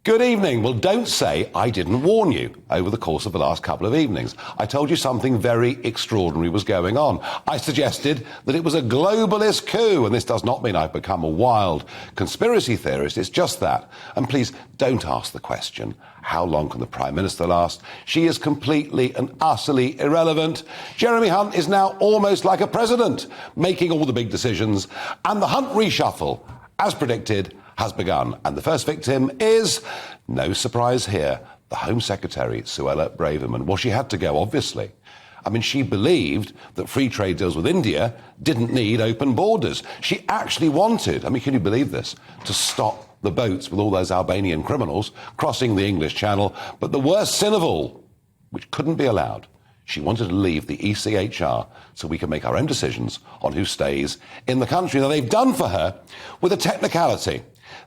Good evening. Well, don't say I didn't warn you over the course of the last couple of evenings. I told you something very extraordinary was going on. I suggested that it was a globalist coup, and this does not mean I've become a wild conspiracy theorist. It's just that. And please don't ask the question, how long can the Prime Minister last? She is completely and utterly irrelevant. Jeremy Hunt is now almost like a president, making all the big decisions. And the Hunt reshuffle, as predicted, has begun. And the first victim is, no surprise here, the Home Secretary, Suella Braverman. Well, she had to go, obviously. I mean, she believed that free trade deals with India didn't need open borders. She actually wanted, I mean, can you believe this, to stop the boats with all those Albanian criminals crossing the English Channel. But the worst sin of all, which couldn't be allowed, she wanted to leave the ECHR so we can make our own decisions on who stays in the country. Now, they've done for her with a technicality.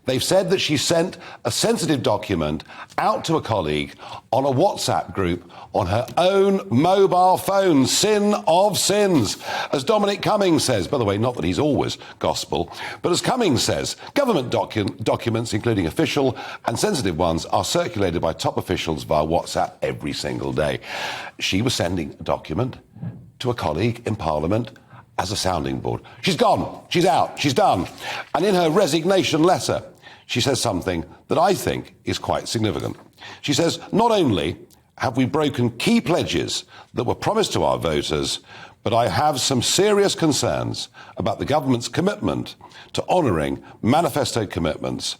They've said that she sent a sensitive document out to a colleague on a WhatsApp group on her own mobile phone. Sin of sins. As Dominic Cummings says, by the way, not that he's always gospel, but as Cummings says, government documents, including official and sensitive ones, are circulated by top officials via WhatsApp every single day. She was sending a document to a colleague in Parliament as a sounding board. She's gone, she's out, she's done. And in her resignation letter, she says something that I think is quite significant. She says, not only have we broken key pledges that were promised to our voters, but I have some serious concerns about the government's commitment to honouring manifesto commitments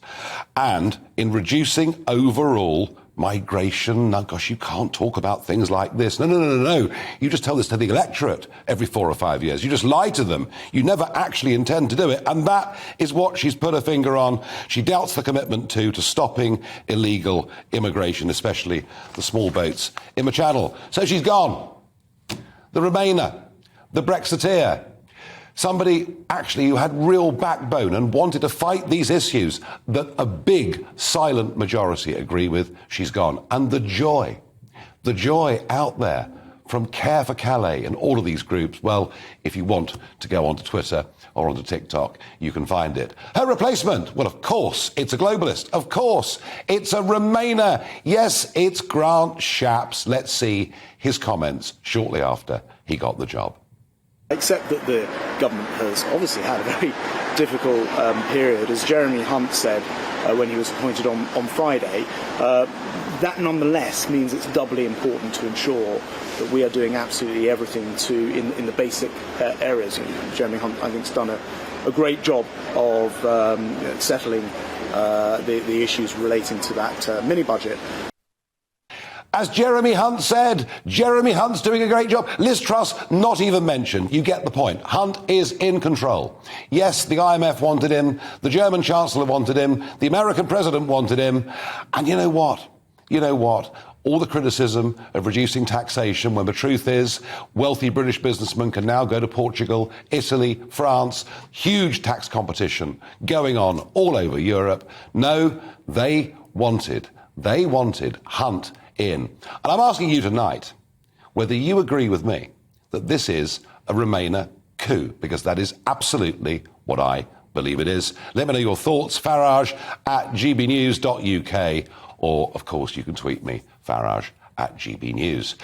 and in reducing overall migration. Now, gosh, you can't talk about things like this. No. You just tell this to the electorate every 4 or 5 years. You just lie to them. You never actually intend to do it. And that is what she's put her finger on. She doubts the commitment to stopping illegal immigration, especially the small boats in the Channel. So she's gone. The Remainer, the Brexiteer, somebody actually who had real backbone and wanted to fight these issues that a big silent majority agree with, she's gone. And the joy out there from Care for Calais and all of these groups, well, if you want to go onto Twitter or onto TikTok, you can find it. Her replacement, well, of course, it's a globalist. Of course, it's a Remainer. Yes, it's Grant Shapps. Let's see his comments shortly after he got the job. Except that the government has obviously had a very difficult period, as Jeremy Hunt said when he was appointed on Friday. That nonetheless means it's doubly important to ensure that we are doing absolutely everything in the basic areas. Jeremy Hunt, I think, has done a great job of settling the issues relating to that mini-budget. As Jeremy Hunt said, Jeremy Hunt's doing a great job. Liz Truss, not even mentioned. You get the point. Hunt is in control. Yes, the IMF wanted him. The German Chancellor wanted him. The American President wanted him. And you know what? All the criticism of reducing taxation, when the truth is wealthy British businessmen can now go to Portugal, Italy, France, huge tax competition going on all over Europe. No, they wanted Hunt in. And I'm asking you tonight whether you agree with me that this is a Remainer coup, because that is absolutely what I believe it is. Let me know your thoughts, Farage at gbnews.uk, or, of course, you can tweet me, Farage at GBNews.